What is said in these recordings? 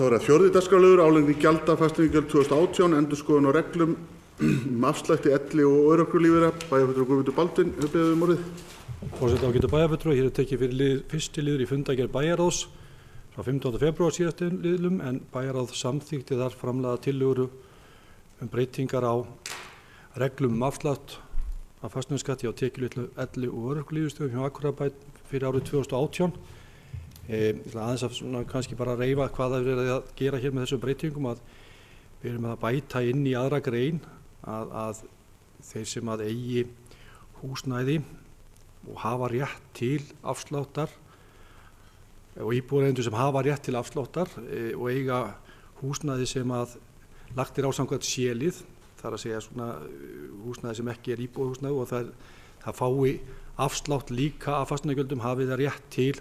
Þá það fjórði dagskrárliður, álagning gjalda, fasteignagjöld 2018, endurskoðun á reglum afslætti elli- og örorkulífeyra. Bæjarfulltrúi Guðmundur Baldvin hefur beðið orðið. Forseti ágætu bæjarfulltrúi, hér tekið fyrir fyrsti liður í fundargerð bæjarráðs frá 15. febrúar síðastliðnum, en bæjarráð samþykkti þar framlagða tillögur breytingar á reglum afslátt af fasteignaskatti á tekjulitlu elli- og örorkulífeyrisþegum hjá Akureyrarbæ fyrir árið 2018. Aðeins að kannski bara reyfa hvað það er verið að gera hér með þessum breytingum, að við erum að bæta inn í aðra grein að þeir sem að eigi húsnæði og hafa rétt til afsláttar og íbúðareigendur sem hafa rétt til afsláttar og eiga húsnæði sem að lagt á samkvæmt C-lið, þar að segja svona húsnæði sem ekki íbúðarhúsnæði, og það fái afslátt líka af fasteignagjöldum hafi það rétt til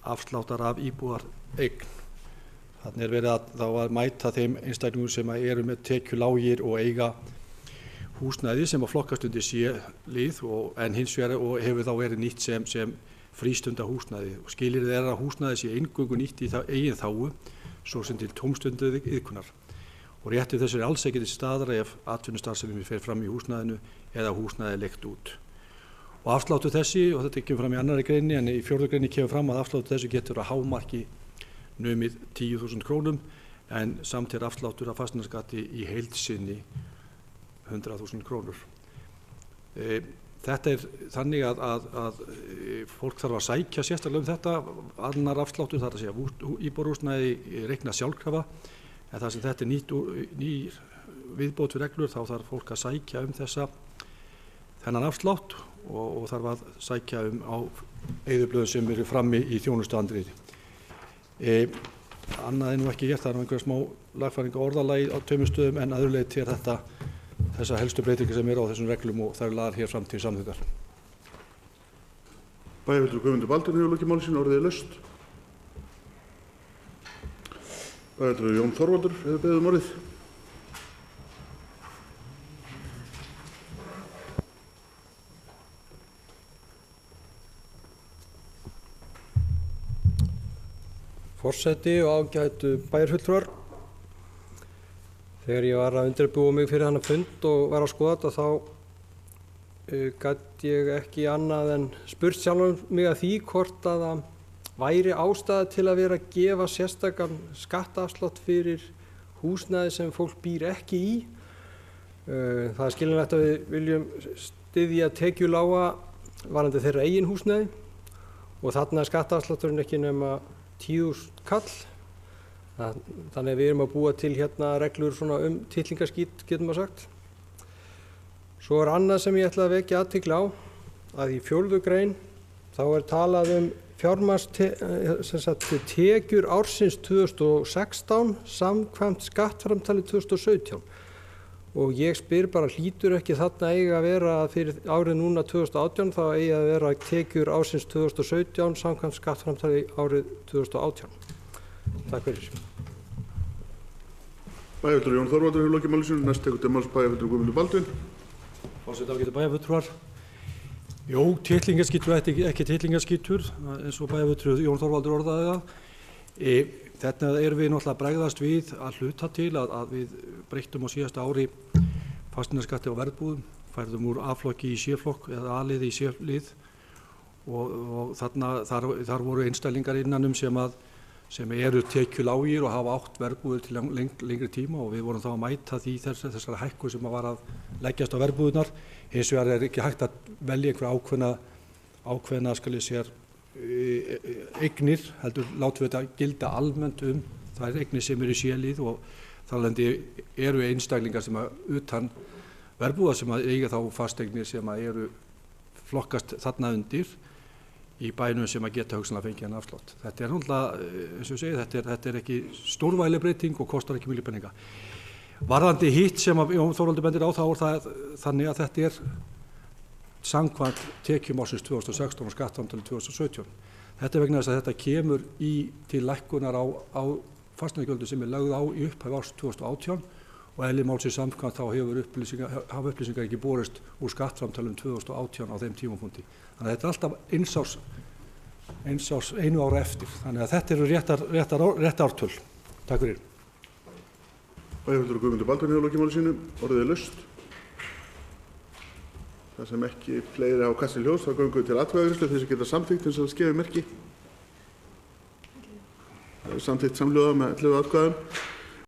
afsláttar af íbúðareign. Þannig verið að mæta þeim einstaklingum sem eru með tekjulágir og eiga húsnæði sem að flokkast undir C-lið en hins vegar og hefur þá verið nýtt sem frístundahúsnæði. Og skilyrðið að húsnæði sé eingöngu nýtt í eigin þágu, svo sem til tómstundaiðkunar. Og réttur þessu alls ekki til staðar ef atvinnustarfsemi fer fram í húsnæðinu eða húsnæði leigt út. Og afsláttur þessi, og þetta kemur fram í annarri greinni, en í fjórðu greinni kemur fram að afsláttur þessu getur að hámarki numið 10.000 krónum, en samt afsláttur af fasteignaskatti í heild sinni 100.000 krónur. Þetta þannig að fólk þarf að sækja sérstaklega þetta, annar afsláttur, þar að segja íbúðarhúsnæði reikna sjálfkrafa, en þar sem þetta nýr viðbót við reglur, þá þarf fólk að sækja þennan afslátt og þarf að sækja á eyðublöðum sem eru frammi í þjónustuandrýri. Annað nú ekki gert, það einhverja smá lagfæring á orðalagi á tveimur stöðum, en öðru leyti þessa helstu breytingar sem eru á þessum reglum og þær lagðar hér fram til samþykktar. Bæjarfulltrúi Guðmundur Baldvin hefur lokið máli sínu, orðið laust. Bæjarfulltrúi Jón Þorvaldur hefur beðið orðið. Forseti og ágætu bæjarfulltrúar. Þegar ég var að undirbúa mig fyrir þennan fund og var að skoða þetta, þá gat ég ekki annað en spurt sjálfan mig að því hvort að það væri ástæða til að vera að gefa sérstakan skattafslátt fyrir húsnæði sem fólk býr ekki í. Það er skiljanlegt að við viljum styðja tekjulága varðandi þeirra eigin húsnæði, og þarna er skattafslátturinn ekki nema 10.000 kall. Þannig að við erum að búa til hérna reglur titlingaskít, getum maður sagt. Svo er annað sem ég ætla að vekja athygli á, að í 4. grein þá er talað tekjur ársins 2016 samkvæmt skattframtali 2017. Og ég spyr bara, hlýtur ekki þarna eiga að vera fyrir árið núna 2018, þá eigi að vera tekjur ársins 2017 samkvæmt skattframtali árið 2018. Takk fyrir. Bæjarfulltrúi Jón Þorvaldur hefur lokið máli sínu, næst tekur til máls bæjarfulltrúi Guðmundur Baldvin. Forseti ágætu bæjarfulltrúar. Jú, titlingaskítur og ekki titlingaskítur, eins og bæjarfulltrúi Jón Þorvaldur orðaði það. Þetta erum við náttúrulega að bregðast við að hluta til að við breyttum á síðasta ári fasteignaskatti á verðbúðum, færðum úr A-flokki í C-flokk eða A-liði í C-lið, og þar voru einstaklingar innanum sem eru tekjulágir og hafa átt verðbúðir til lengri tíma, og við vorum þá að mæta því þessari hækkun sem var að leggjast á verðbúðirnar. Hins vegar er ekki hægt að velja einhver ákveðna eignir, heldur látum við þetta gilda almennt það eignir sem eru í C-lið, og þarlandi eru einstaklingar sem utan verðbúða sem eiga þá fasteignir sem eru flokkast þarna undir í bænum sem geta hugsanlega fengið hann afslátt. Þetta er náttúrulega, eins og ég segi, þetta er ekki stórvægileg breyting og kostar ekki mikið peninga. Varðandi hitt sem Jón Þorvaldur bendir á, þá er það þannig að þetta er samkvæmt tekjum ársins 2016 og skattframtali 2017. Þetta er vegna þess að þetta kemur til lækkunar á fasteignagjöldum sem lögð á í upphaf árs 2018, og eðli málsins samkvæmt þá hafa upplýsingar ekki borist úr skattframtalum 2018 á þeim tímapunkti. Þannig að þetta er alltaf einu ára eftir. Þannig að þetta eru rétt ártöl. Takk fyrir. Bæjarfulltrúi Guðmundur Baldvin hefur lokið máli sínu. Orðið er laust. Það sem ekki fleiri á kasti ljós, þá göngum við til atkvæðagreiðslu. Þeir sem geta samþykkt eins og það skefið merki. Það er samþykkt samhljóða með 11 atkvæðum.